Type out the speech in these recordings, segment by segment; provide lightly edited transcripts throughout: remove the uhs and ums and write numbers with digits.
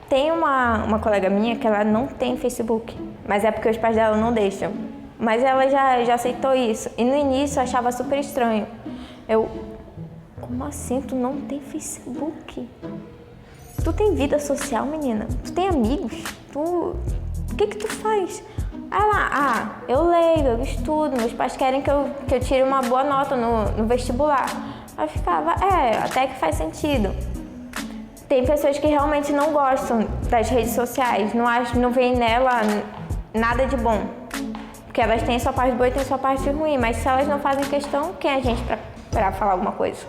Tem uma colega minha que ela não tem Facebook, mas é porque os pais dela não deixam. Mas ela já aceitou isso. E no início eu achava super estranho. Como assim? Tu não tem Facebook? Tu tem vida social, menina? Tu tem amigos? O que tu faz? Ela, eu leio, eu estudo, meus pais querem que eu tire uma boa nota no vestibular. Aí eu ficava, até que faz sentido. Tem pessoas que realmente não gostam das redes sociais, não veem nela nada de bom. Porque elas têm sua parte boa e têm sua parte ruim, mas se elas não fazem questão, quem é a gente pra falar alguma coisa?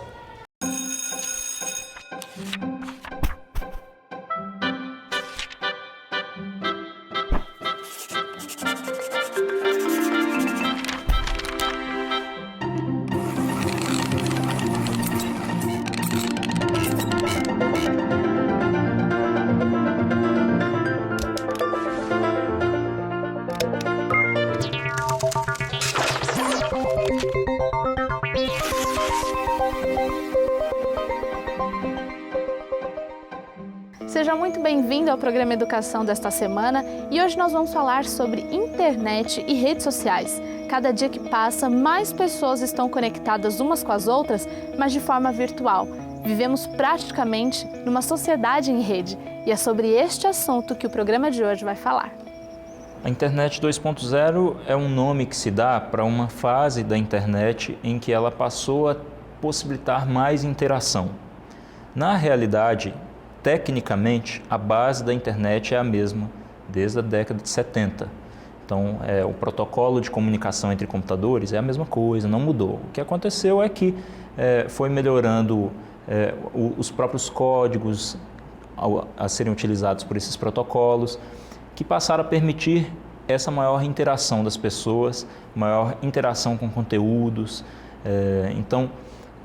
Seja muito bem-vindo ao programa Educação desta semana e hoje nós vamos falar sobre internet e redes sociais. Cada dia que passa, mais pessoas estão conectadas umas com as outras, mas de forma virtual. Vivemos praticamente numa sociedade em rede e é sobre este assunto que o programa de hoje vai falar. A Internet 2.0 é um nome que se dá para uma fase da internet em que ela passou a possibilitar mais interação. Na realidade, tecnicamente, a base da internet é a mesma desde a década de 70. Então, o protocolo de comunicação entre computadores é a mesma coisa, não mudou. O que aconteceu é que foi melhorando os próprios códigos a serem utilizados por esses protocolos, que passaram a permitir essa maior interação das pessoas, maior interação com conteúdos. Então,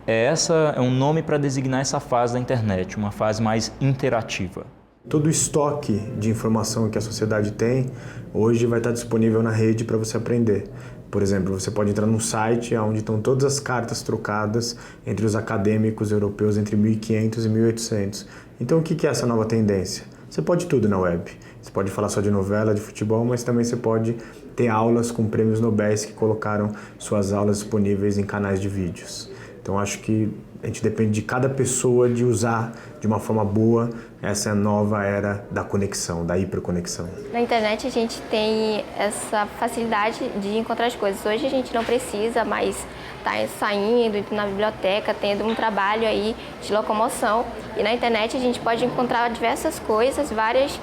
essa é um nome para designar essa fase da internet, uma fase mais interativa. Todo o estoque de informação que a sociedade tem, hoje vai estar disponível na rede para você aprender. Por exemplo, você pode entrar num site onde estão todas as cartas trocadas entre os acadêmicos europeus entre 1500 e 1800. Então, o que é essa nova tendência? Você pode tudo na web. Você pode falar só de novela, de futebol, mas também você pode ter aulas com prêmios Nobéis que colocaram suas aulas disponíveis em canais de vídeos. Então, acho que a gente depende de cada pessoa de usar de uma forma boa essa nova era da conexão, da hiperconexão. Na internet a gente tem essa facilidade de encontrar as coisas. Hoje a gente não precisa mais estar saindo, indo na biblioteca, tendo um trabalho aí de locomoção. E na internet a gente pode encontrar diversas coisas, várias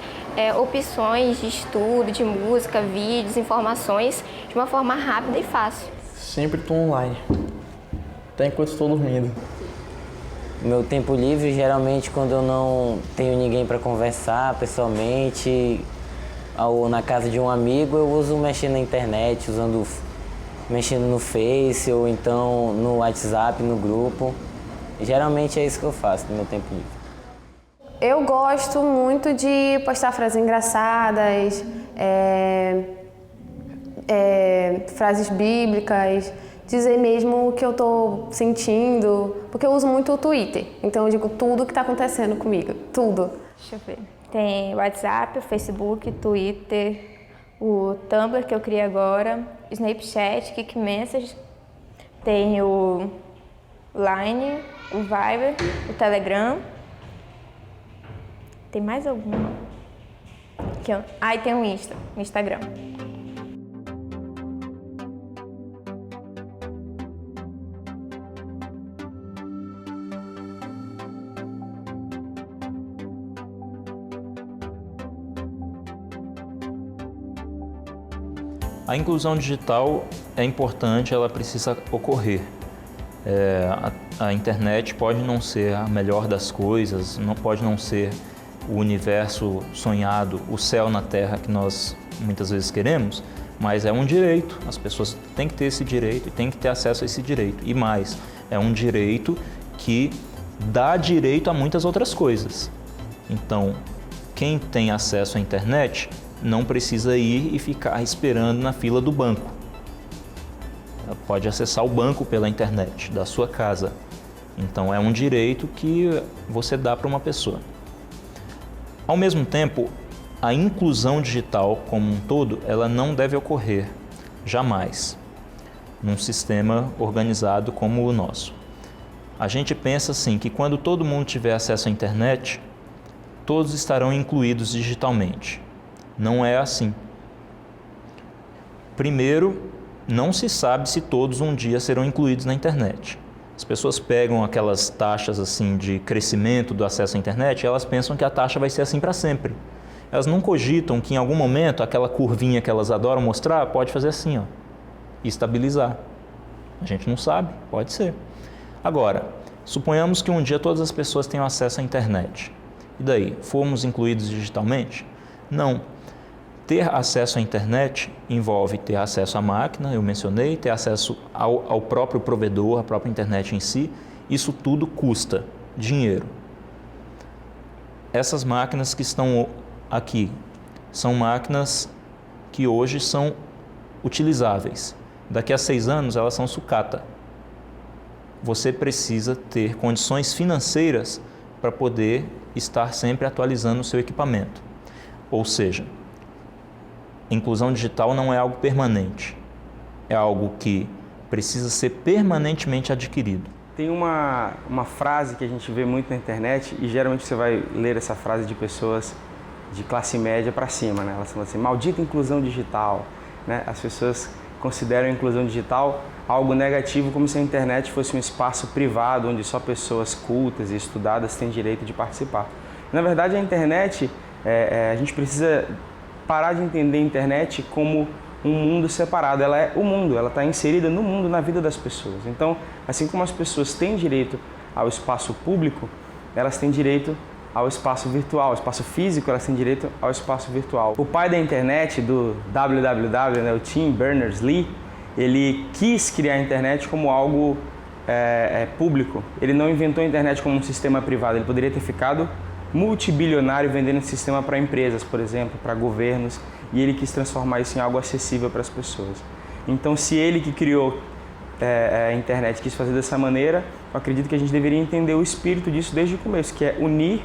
opções de estudo, de música, vídeos, informações, de uma forma rápida e fácil. Sempre estou online. Até enquanto estou dormindo. Meu tempo livre, geralmente, quando eu não tenho ninguém para conversar pessoalmente ou na casa de um amigo, eu uso mexendo na internet, mexendo no Face ou então no WhatsApp, no grupo. Geralmente é isso que eu faço no meu tempo livre. Eu gosto muito de postar frases engraçadas, frases bíblicas, dizer mesmo o que eu estou sentindo, porque eu uso muito o Twitter, então eu digo tudo o que está acontecendo comigo, tudo. Deixa eu ver. Tem WhatsApp, Facebook, Twitter, o Tumblr que eu criei agora, Snapchat, Kikmessage, tem o Line, o Viber, o Telegram. Tem mais alguma? E tem o Instagram. A inclusão digital é importante, ela precisa ocorrer. A internet pode não ser a melhor das coisas, pode não ser o universo sonhado, o céu na terra que nós muitas vezes queremos, mas é um direito, as pessoas têm que ter esse direito e têm que ter acesso a esse direito. E mais, é um direito que dá direito a muitas outras coisas. Então, quem tem acesso à internet não precisa ir e ficar esperando na fila do banco. Pode acessar o banco pela internet, da sua casa. Então é um direito que você dá para uma pessoa. Ao mesmo tempo, a inclusão digital como um todo, ela não deve ocorrer, jamais, num sistema organizado como o nosso. A gente pensa assim, que quando todo mundo tiver acesso à internet, todos estarão incluídos digitalmente. Não é assim. Primeiro, não se sabe se todos um dia serão incluídos na internet. As pessoas pegam aquelas taxas assim de crescimento do acesso à internet e elas pensam que a taxa vai ser assim para sempre. Elas não cogitam que em algum momento aquela curvinha que elas adoram mostrar pode fazer assim, ó, e estabilizar. A gente não sabe, pode ser. Agora, suponhamos que um dia todas as pessoas tenham acesso à internet. E daí, fomos incluídos digitalmente? Não. Ter acesso à internet envolve ter acesso à máquina, eu mencionei, ter acesso ao próprio provedor, à própria internet em si. Isso tudo custa dinheiro. Essas máquinas que estão aqui são máquinas que hoje são utilizáveis. Daqui a 6 anos elas são sucata. Você precisa ter condições financeiras para poder estar sempre atualizando o seu equipamento. Ou seja, inclusão digital não é algo permanente, é algo que precisa ser permanentemente adquirido. Tem uma frase que a gente vê muito na internet e geralmente você vai ler essa frase de pessoas de classe média para cima, né? Elas falam assim, maldita inclusão digital, né? As pessoas consideram a inclusão digital algo negativo, como se a internet fosse um espaço privado onde só pessoas cultas e estudadas têm direito de participar. Na verdade, a internet, a gente precisa parar de entender a internet como um mundo separado. Ela é o mundo, ela está inserida no mundo, na vida das pessoas. Então, assim como as pessoas têm direito ao espaço público, elas têm direito ao espaço virtual, ao espaço físico, elas têm direito ao espaço virtual. O pai da internet, do www, né, o Tim Berners-Lee, ele quis criar a internet como algo público. Ele não inventou a internet como um sistema privado. Ele poderia ter ficado multibilionário vendendo esse sistema para empresas, por exemplo, para governos, e ele quis transformar isso em algo acessível para as pessoas. Então, se ele que criou a internet quis fazer dessa maneira, eu acredito que a gente deveria entender o espírito disso desde o começo, que é unir,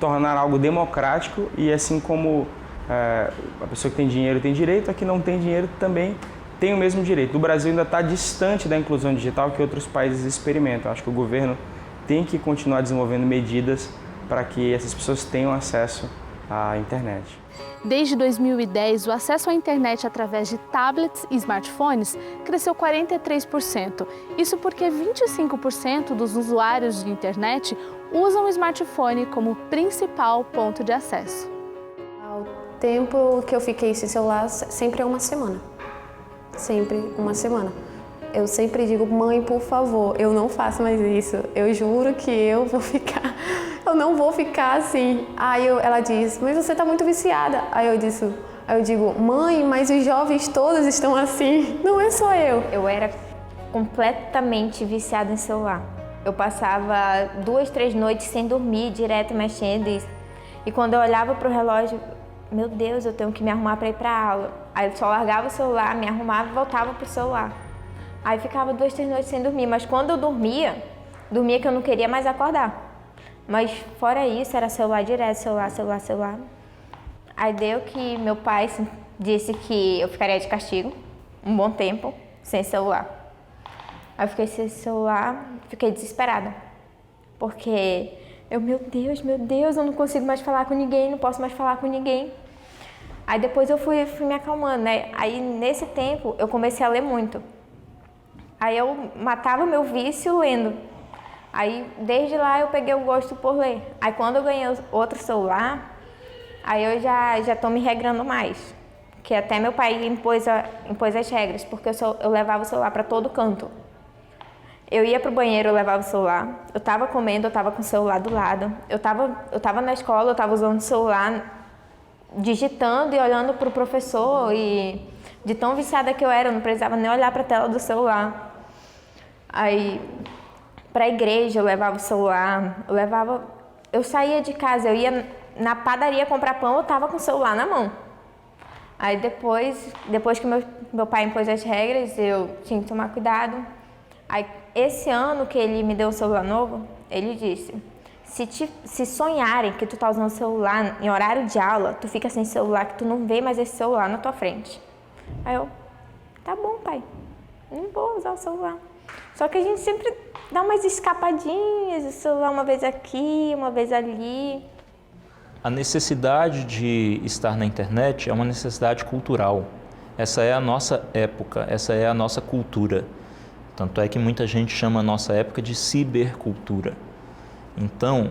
tornar algo democrático, e assim como a pessoa que tem dinheiro tem direito, a que não tem dinheiro também tem o mesmo direito. O Brasil ainda está distante da inclusão digital que outros países experimentam. Acho que o governo tem que continuar desenvolvendo medidas para que essas pessoas tenham acesso à internet. Desde 2010, o acesso à internet através de tablets e smartphones cresceu 43%. Isso porque 25% dos usuários de internet usam o smartphone como principal ponto de acesso. O tempo que eu fiquei sem celular sempre é uma semana. Sempre uma semana. Eu sempre digo, mãe, por favor, eu não faço mais isso. Eu juro que eu não vou ficar assim. Aí ela diz, mas você está muito viciada. Aí eu digo, mãe, mas os jovens todos estão assim, não é só eu. Eu era completamente viciada em celular. Eu passava 2, 3 noites sem dormir, direto mexendo. E quando eu olhava para o relógio, meu Deus, eu tenho que me arrumar para ir para a aula. Aí eu só largava o celular, me arrumava e voltava pro celular. Aí ficava 2, 3 noites sem dormir, mas quando eu dormia que eu não queria mais acordar. Mas fora isso, era celular direto, celular. Aí deu que meu pai disse que eu ficaria de castigo um bom tempo sem celular. Aí eu fiquei sem celular, fiquei desesperada. Porque meu Deus, eu não consigo mais falar com ninguém, não posso mais falar com ninguém. Aí depois eu fui me acalmando, né? Aí nesse tempo eu comecei a ler muito. Aí eu matava meu vício lendo. Aí desde lá eu peguei o gosto por ler. Aí quando eu ganhei outro celular, aí eu já tô me regrando mais. Que até meu pai impôs as regras, porque eu levava o celular para todo canto. Eu ia pro banheiro, eu levava o celular. Eu tava comendo, eu tava com o celular do lado. Eu tava na escola, eu tava usando o celular, digitando e olhando pro professor, e de tão viciada que eu era, eu não precisava nem olhar para a tela do celular. Aí, para a igreja, eu levava o celular, eu saía de casa, eu ia na padaria comprar pão, eu tava com o celular na mão. Aí depois que meu pai impôs as regras, eu tinha que tomar cuidado. Aí, esse ano que ele me deu o celular novo, ele disse Se sonharem que tu tá usando o celular em horário de aula, tu fica sem celular, que tu não vê mais esse celular na tua frente. Aí eu, tá bom, pai, não vou usar o celular. Só que a gente sempre dá umas escapadinhas, o celular uma vez aqui, uma vez ali. A necessidade de estar na internet é uma necessidade cultural. Essa é a nossa época, essa é a nossa cultura. Tanto é que muita gente chama a nossa época de cibercultura. Então,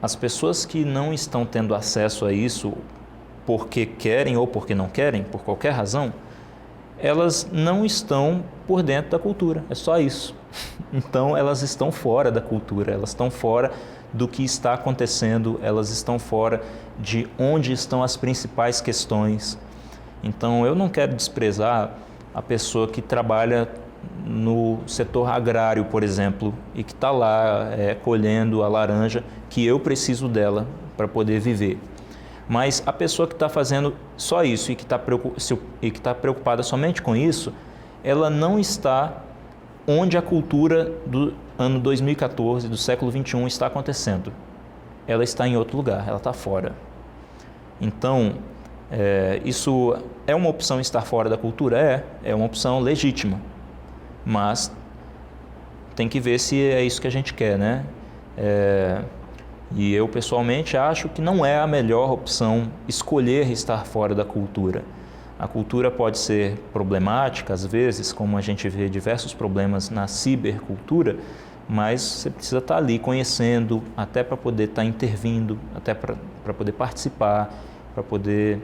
as pessoas que não estão tendo acesso a isso porque querem ou porque não querem, por qualquer razão, elas não estão por dentro da cultura, é só isso. Então, elas estão fora da cultura, elas estão fora do que está acontecendo, elas estão fora de onde estão as principais questões. Então, eu não quero desprezar a pessoa que trabalha no setor agrário, por exemplo, e que está lá colhendo a laranja que eu preciso dela para poder viver. Mas a pessoa que está fazendo só isso e que está preocupada somente com isso, ela não está onde a cultura do ano 2014, do século XXI, está acontecendo. Ela está em outro lugar, ela está fora. Então, isso é uma opção estar fora da cultura? É uma opção legítima. Mas tem que ver se é isso que a gente quer, né? E eu, pessoalmente, acho que não é a melhor opção escolher estar fora da cultura. A cultura pode ser problemática, às vezes, como a gente vê diversos problemas na cibercultura, mas você precisa estar ali conhecendo, até para poder estar intervindo, até para poder participar, para poder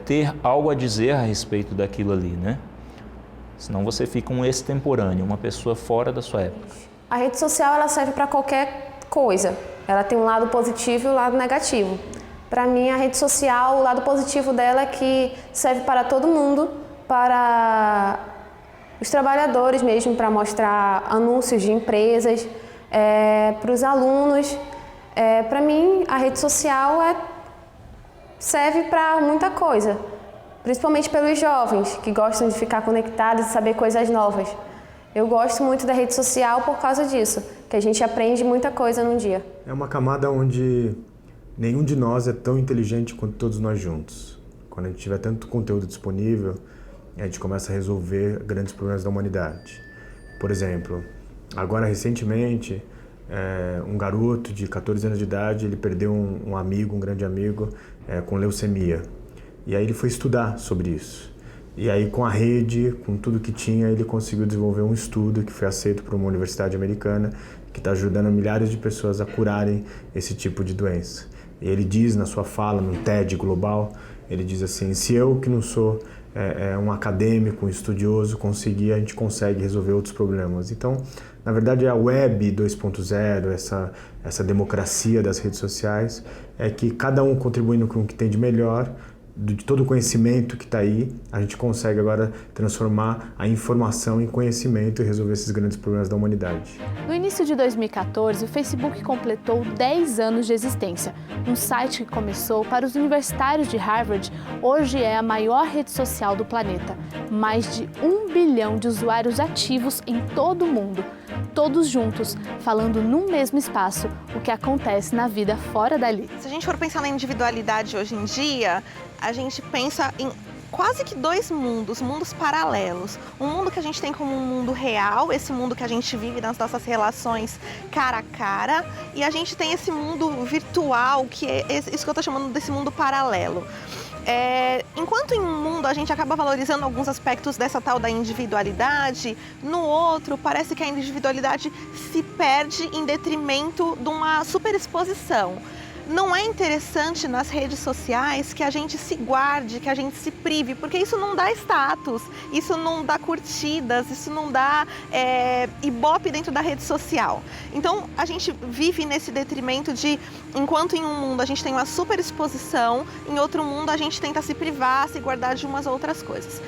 ter algo a dizer a respeito daquilo ali, né? Senão você fica um extemporâneo, uma pessoa fora da sua época. A rede social ela serve para qualquer coisa. Ela tem um lado positivo e um lado negativo. Para mim, a rede social, o lado positivo dela é que serve para todo mundo, para os trabalhadores mesmo, para mostrar anúncios de empresas, para os alunos. Para mim, a rede social serve para muita coisa. Principalmente pelos jovens, que gostam de ficar conectados e saber coisas novas. Eu gosto muito da rede social por causa disso, que a gente aprende muita coisa num dia. É uma camada onde nenhum de nós é tão inteligente quanto todos nós juntos. Quando a gente tiver tanto conteúdo disponível, a gente começa a resolver grandes problemas da humanidade. Por exemplo, agora recentemente, um garoto de 14 anos de idade, ele perdeu um amigo, um grande amigo, com leucemia. E aí ele foi estudar sobre isso. E aí com a rede, com tudo que tinha, ele conseguiu desenvolver um estudo que foi aceito por uma universidade americana que está ajudando milhares de pessoas a curarem esse tipo de doença. E ele diz na sua fala, no TED Global, ele diz assim, se eu que não sou um acadêmico, um estudioso, conseguir, a gente consegue resolver outros problemas. Então, na verdade, a Web 2.0, essa democracia das redes sociais, é que cada um contribuindo com o que tem de melhor, de todo o conhecimento que está aí, a gente consegue agora transformar a informação em conhecimento e resolver esses grandes problemas da humanidade. No início de 2014, o Facebook completou 10 anos de existência. Um site que começou para os universitários de Harvard, hoje é a maior rede social do planeta. Mais de 1 bilhão de usuários ativos em todo o mundo. Todos juntos, falando num mesmo espaço o que acontece na vida fora dali. Se a gente for pensar na individualidade hoje em dia, a gente pensa em quase que dois mundos paralelos. Um mundo que a gente tem como um mundo real, esse mundo que a gente vive nas nossas relações cara a cara, e a gente tem esse mundo virtual, que é isso que eu estou chamando desse mundo paralelo. Enquanto em um mundo a gente acaba valorizando alguns aspectos dessa tal da individualidade, no outro parece que a individualidade se perde em detrimento de uma superexposição. Não é interessante nas redes sociais que a gente se guarde, que a gente se prive, porque isso não dá status, isso não dá curtidas, isso não dá ibope dentro da rede social. Então a gente vive nesse detrimento de, enquanto em um mundo a gente tem uma super exposição, em outro mundo a gente tenta se privar, se guardar de umas outras coisas.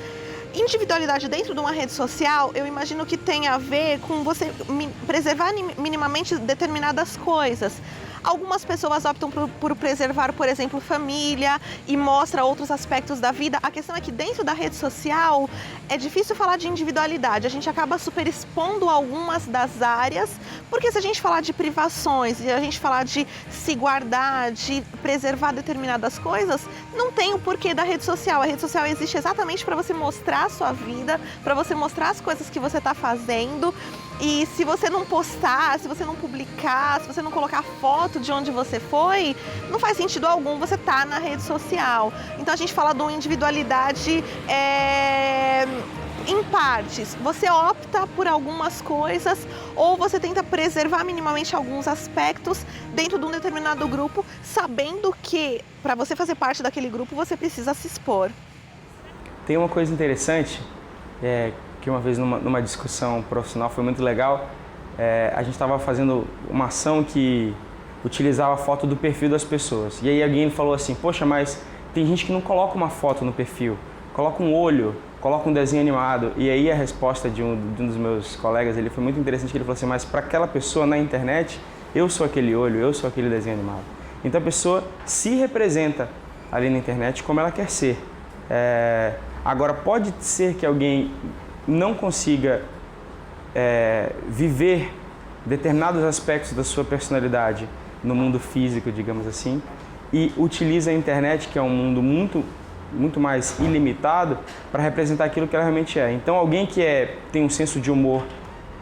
Individualidade dentro de uma rede social, eu imagino que tem a ver com você preservar minimamente determinadas coisas. Algumas pessoas optam por preservar, por exemplo, família e mostra outros aspectos da vida. A questão é que dentro da rede social é difícil falar de individualidade. A gente acaba superexpondo algumas das áreas, porque se a gente falar de privações, e a gente falar de se guardar, de preservar determinadas coisas, não tem o porquê da rede social. A rede social existe exatamente para você mostrar a sua vida, para você mostrar as coisas que você está fazendo. E se você não postar, se você não publicar, se você não colocar foto de onde você foi, não faz sentido algum você estar na rede social. Então a gente fala de uma individualidade em partes. Você opta por algumas coisas ou você tenta preservar minimamente alguns aspectos dentro de um determinado grupo, sabendo que para você fazer parte daquele grupo você precisa se expor. Tem uma coisa interessante, que uma vez numa discussão profissional foi muito legal, a gente estava fazendo uma ação que utilizava a foto do perfil das pessoas. E aí alguém falou assim, poxa, mas tem gente que não coloca uma foto no perfil, coloca um olho, coloca um desenho animado. E aí a resposta de um dos meus colegas, ele foi muito interessante, que ele falou assim, mas para aquela pessoa na internet, eu sou aquele olho, eu sou aquele desenho animado. Então a pessoa se representa ali na internet como ela quer ser. Agora pode ser que alguém não consiga viver determinados aspectos da sua personalidade no mundo físico, digamos assim, e utiliza a internet, que é um mundo muito mais ilimitado, para representar aquilo que ela realmente é. Então alguém que tem um senso de humor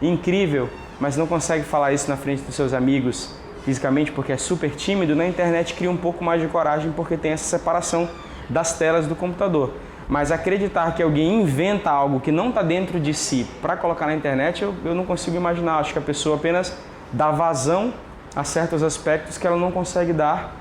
incrível, mas não consegue falar isso na frente dos seus amigos fisicamente porque é super tímido, na internet cria um pouco mais de coragem porque tem essa separação das telas do computador. Mas acreditar que alguém inventa algo que não está dentro de si para colocar na internet, eu não consigo imaginar. Acho que a pessoa apenas dá vazão a certos aspectos que ela não consegue dar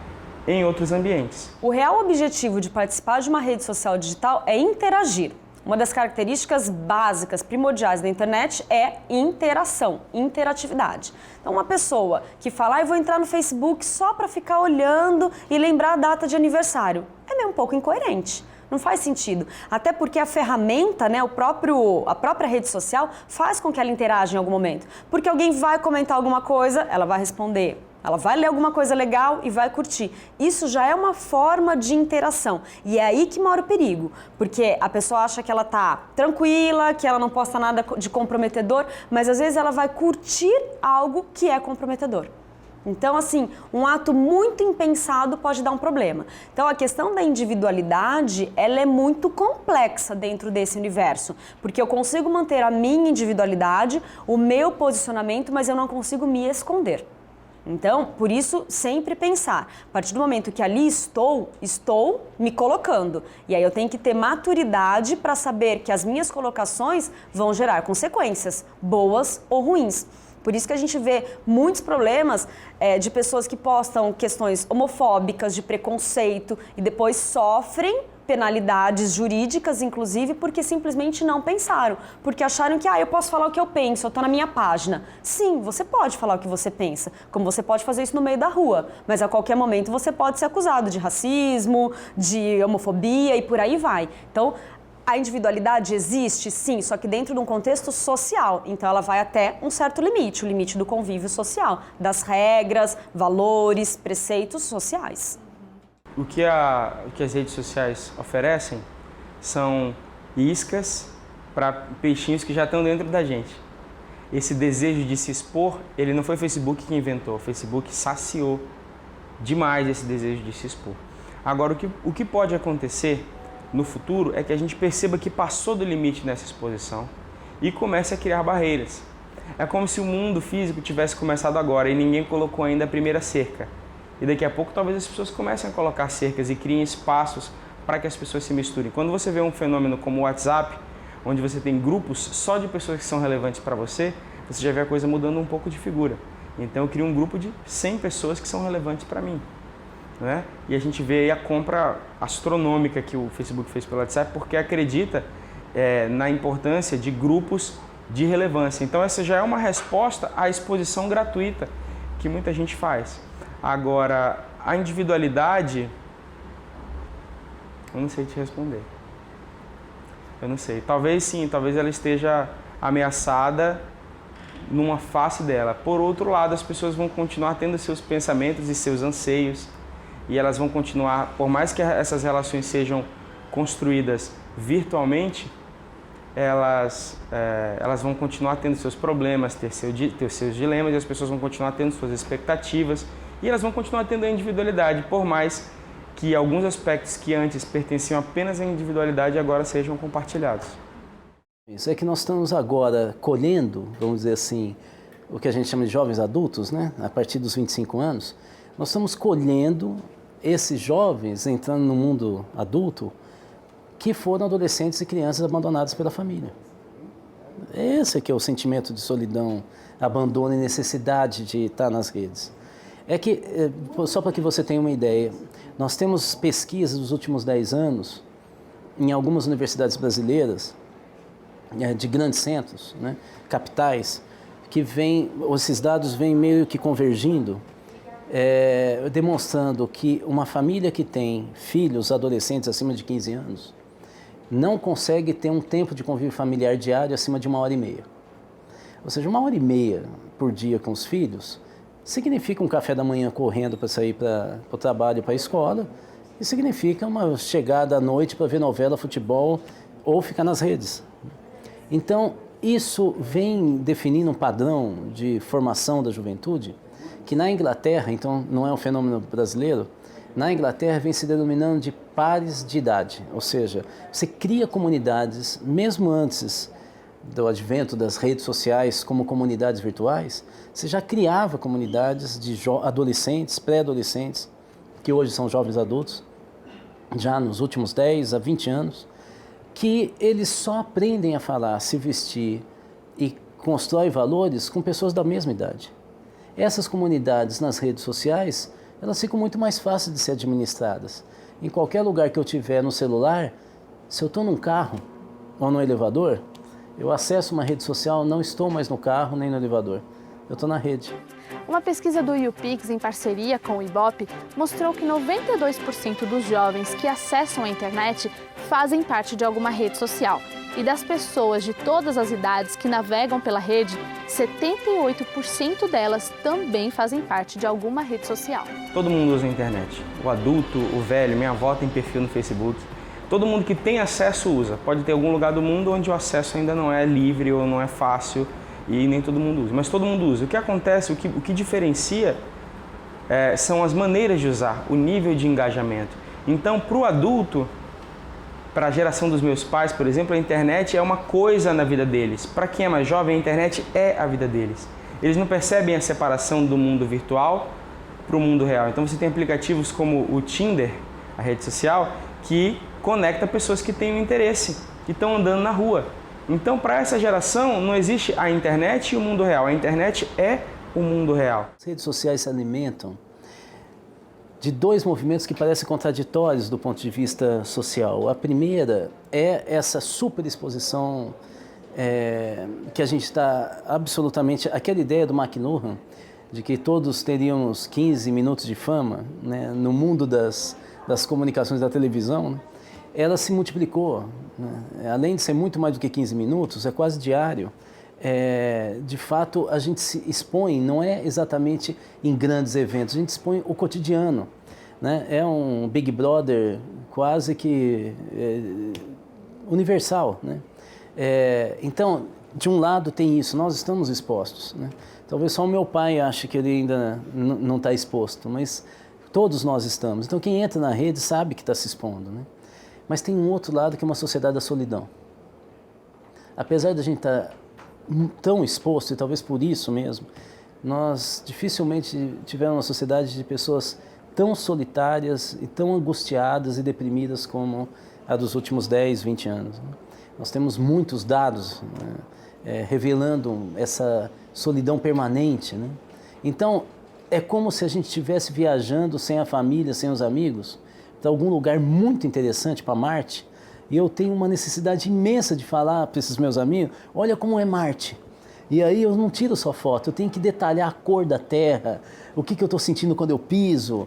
em outros ambientes. O real objetivo de participar de uma rede social digital é interagir. Uma das características básicas, primordiais da internet é interação, interatividade. Então, uma pessoa que fala, eu vou entrar no Facebook só para ficar olhando e lembrar a data de aniversário, é meio um pouco incoerente. Não faz sentido. Até porque a ferramenta, né, a própria rede social faz com que ela interaja em algum momento. Porque alguém vai comentar alguma coisa, ela vai responder. Ela vai ler alguma coisa legal e vai curtir. Isso já é uma forma de interação. E é aí que mora o perigo. Porque a pessoa acha que ela tá tranquila, que ela não posta nada de comprometedor, mas às vezes ela vai curtir algo que é comprometedor. Então, assim, um ato muito impensado pode dar um problema. Então, a questão da individualidade, ela é muito complexa dentro desse universo, porque eu consigo manter a minha individualidade, o meu posicionamento, mas eu não consigo me esconder. Então, por isso, sempre pensar, a partir do momento que ali estou me colocando. E aí eu tenho que ter maturidade para saber que as minhas colocações vão gerar consequências, boas ou ruins. Por isso que a gente vê muitos problemas de pessoas que postam questões homofóbicas, de preconceito e depois sofrem penalidades jurídicas, inclusive, porque simplesmente não pensaram. Porque acharam que, eu posso falar o que eu penso, eu tô na minha página. Sim, você pode falar o que você pensa, como você pode fazer isso no meio da rua, mas a qualquer momento você pode ser acusado de racismo, de homofobia e por aí vai. Então, a individualidade existe, sim, só que dentro de um contexto social. Então, ela vai até um certo limite, o limite do convívio social, das regras, valores, preceitos sociais. O que as redes sociais oferecem são iscas para peixinhos que já estão dentro da gente. Esse desejo de se expor, ele não foi o Facebook que inventou, o Facebook saciou demais esse desejo de se expor. Agora, o que pode acontecer no futuro é que a gente perceba que passou do limite nessa exposição e comece a criar barreiras. É como se o mundo físico tivesse começado agora e ninguém colocou ainda a primeira cerca. E daqui a pouco talvez as pessoas comecem a colocar cercas e criem espaços para que as pessoas se misturem. Quando você vê um fenômeno como o WhatsApp, onde você tem grupos só de pessoas que são relevantes para você, você já vê a coisa mudando um pouco de figura. Então eu crio um grupo de 100 pessoas que são relevantes para mim. Né? E a gente vê aí a compra astronômica que o Facebook fez pelo WhatsApp porque acredita na importância de grupos de relevância. Então essa já é uma resposta à exposição gratuita que muita gente faz. Agora, a individualidade, eu não sei te responder. Eu não sei. Talvez sim, talvez ela esteja ameaçada numa face dela. Por outro lado, as pessoas vão continuar tendo seus pensamentos e seus anseios, e elas vão continuar, por mais que essas relações sejam construídas virtualmente, elas vão continuar tendo seus problemas, ter seus dilemas, e as pessoas vão continuar tendo suas expectativas, e elas vão continuar tendo a individualidade, por mais que alguns aspectos que antes pertenciam apenas à individualidade agora sejam compartilhados. Isso é que nós estamos agora colhendo, vamos dizer assim, o que a gente chama de jovens adultos, né? A partir dos 25 anos, nós estamos colhendo esses jovens entrando no mundo adulto que foram adolescentes e crianças abandonadas pela família. Esse é que é o sentimento de solidão, abandono e necessidade de estar nas redes. É que, só para que você tenha uma ideia, nós temos pesquisas dos últimos 10 anos em algumas universidades brasileiras, de grandes centros, né, capitais, que esses dados vêm meio que convergindo, demonstrando que uma família que tem filhos adolescentes acima de 15 anos não consegue ter um tempo de convívio familiar diário acima de 1h30. Ou seja, 1h30 por dia com os filhos significa um café da manhã correndo para sair para o trabalho, para a escola, e significa uma chegada à noite para ver novela, futebol ou ficar nas redes. Então, isso vem definindo um padrão de formação da juventude que na Inglaterra, então não é um fenômeno brasileiro, na Inglaterra vem se denominando de pares de idade, ou seja, você cria comunidades, mesmo antes do advento das redes sociais como comunidades virtuais, você já criava comunidades de adolescentes, pré-adolescentes, que hoje são jovens adultos, já nos últimos 10 a 20 anos, que eles só aprendem a falar, se vestir e constroem valores com pessoas da mesma idade. Essas comunidades nas redes sociais, elas ficam muito mais fáceis de ser administradas. Em qualquer lugar que eu tiver no celular, se eu estou num carro ou no elevador, eu acesso uma rede social, não estou mais no carro nem no elevador, eu estou na rede. Uma pesquisa do YouPix em parceria com o Ibope mostrou que 92% dos jovens que acessam a internet fazem parte de alguma rede social. E das pessoas de todas as idades que navegam pela rede, 78% delas também fazem parte de alguma rede social. Todo mundo usa a internet. O adulto, o velho, minha avó tem perfil no Facebook. Todo mundo que tem acesso usa. Pode ter algum lugar do mundo onde o acesso ainda não é livre ou não é fácil e nem todo mundo usa. Mas todo mundo usa. O que acontece, o que diferencia são as maneiras de usar, o nível de engajamento. Então, para o adulto, para a geração dos meus pais, por exemplo, a internet é uma coisa na vida deles. Para quem é mais jovem, a internet é a vida deles. Eles não percebem a separação do mundo virtual para o mundo real. Então você tem aplicativos como o Tinder, a rede social, que conecta pessoas que têm um interesse, que estão andando na rua. Então, para essa geração, não existe a internet e o mundo real. A internet é o mundo real. As redes sociais se alimentam de dois movimentos que parecem contraditórios do ponto de vista social. A primeira é essa superexposição que a gente está absolutamente... Aquela ideia do McLuhan, de que todos teríamos 15 minutos de fama, né, no mundo das comunicações da televisão, né, ela se multiplicou. Né? Além de ser muito mais do que 15 minutos, é quase diário. De fato, a gente se expõe, não é exatamente em grandes eventos, a gente expõe o cotidiano, né? É um Big Brother quase que universal, né? Então, de um lado tem isso, nós estamos expostos, né? Talvez só o meu pai ache que ele ainda não está exposto, mas todos nós estamos. Então, quem entra na rede sabe que está se expondo, né? Mas tem um outro lado que é uma sociedade da solidão. Apesar de a gente estar tão exposto, e talvez por isso mesmo, nós dificilmente tivemos uma sociedade de pessoas tão solitárias e tão angustiadas e deprimidas como a dos últimos 10, 20 anos. Nós temos muitos dados, né, revelando essa solidão permanente, né? Então, é como se a gente estivesse viajando sem a família, sem os amigos, para algum lugar muito interessante, para Marte, e eu tenho uma necessidade imensa de falar para esses meus amigos, olha como é Marte. E aí eu não tiro só foto, eu tenho que detalhar a cor da Terra, o que eu estou sentindo quando eu piso.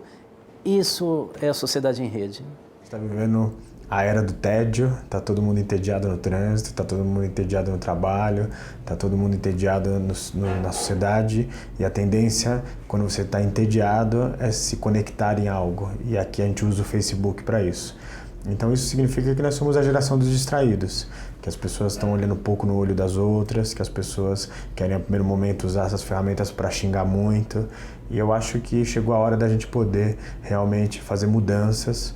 Isso é a sociedade em rede. Você está vivendo a era do tédio, tá todo mundo entediado no trânsito, tá todo mundo entediado no trabalho, tá todo mundo entediado na sociedade, e a tendência, quando você está entediado, é se conectar em algo, e aqui a gente usa o Facebook para isso. Então isso significa que nós somos a geração dos distraídos, que as pessoas estão olhando pouco no olho das outras, que as pessoas querem, no primeiro momento, usar essas ferramentas para xingar muito. E eu acho que chegou a hora da gente poder realmente fazer mudanças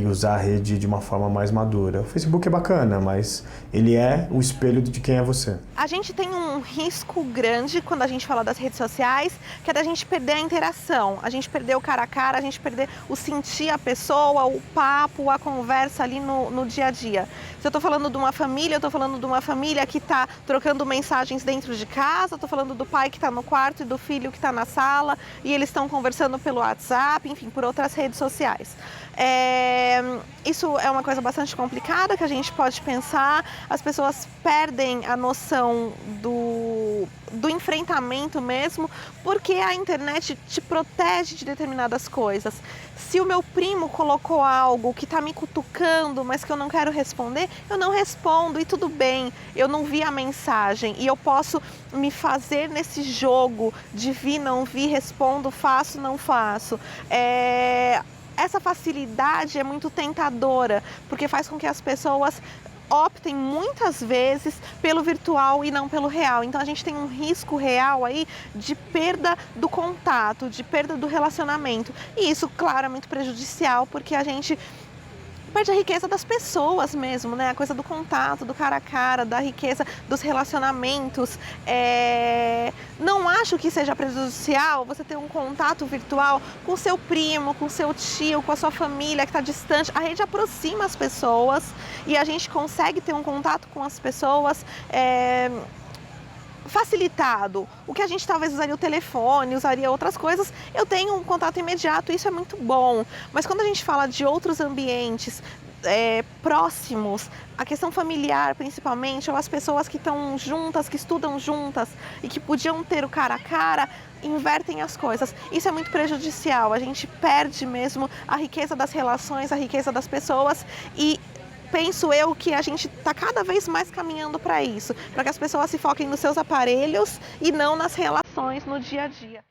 e usar a rede de uma forma mais madura. O Facebook é bacana, mas ele é o espelho de quem é você. A gente tem um risco grande quando a gente fala das redes sociais, que é da gente perder a interação, a gente perder o cara a cara, a gente perder o sentir a pessoa, o papo, a conversa ali no dia a dia. Se eu estou falando de uma família, eu estou falando de uma família que está trocando mensagens dentro de casa, estou falando do pai que está no quarto e do filho que está na sala, e eles estão conversando pelo WhatsApp, enfim, por outras redes sociais. Isso é uma coisa bastante complicada que a gente pode pensar. As pessoas perdem a noção do enfrentamento mesmo, porque a internet te protege de determinadas coisas. Se o meu primo colocou algo que está me cutucando, mas que eu não quero responder, eu não respondo e tudo bem, eu não vi a mensagem e eu posso me fazer nesse jogo de vi, não vi, respondo, faço, não faço. Essa facilidade é muito tentadora, porque faz com que as pessoas optem muitas vezes pelo virtual e não pelo real. Então a gente tem um risco real aí de perda do contato, de perda do relacionamento. E isso, claro, é muito prejudicial, porque a gente perde a riqueza das pessoas mesmo, né? A coisa do contato, do cara a cara, da riqueza dos relacionamentos. Não acho que seja prejudicial você ter um contato virtual com seu primo, com seu tio, com a sua família que está distante. A rede aproxima as pessoas e a gente consegue ter um contato com as pessoas facilitado. O que a gente talvez usaria o telefone, usaria outras coisas, eu tenho um contato imediato, isso é muito bom. Mas quando a gente fala de outros ambientes próximos, a questão familiar principalmente, ou as pessoas que estão juntas, que estudam juntas e que podiam ter o cara a cara, invertem as coisas. Isso é muito prejudicial, a gente perde mesmo a riqueza das relações, a riqueza das pessoas, e penso eu que a gente está cada vez mais caminhando para isso, para que as pessoas se foquem nos seus aparelhos e não nas relações no dia a dia.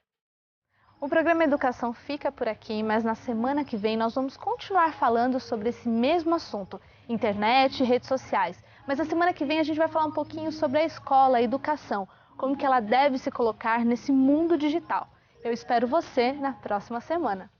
O programa Educação fica por aqui, mas na semana que vem nós vamos continuar falando sobre esse mesmo assunto, internet e redes sociais. Mas na semana que vem a gente vai falar um pouquinho sobre a escola, a educação, como que ela deve se colocar nesse mundo digital. Eu espero você na próxima semana.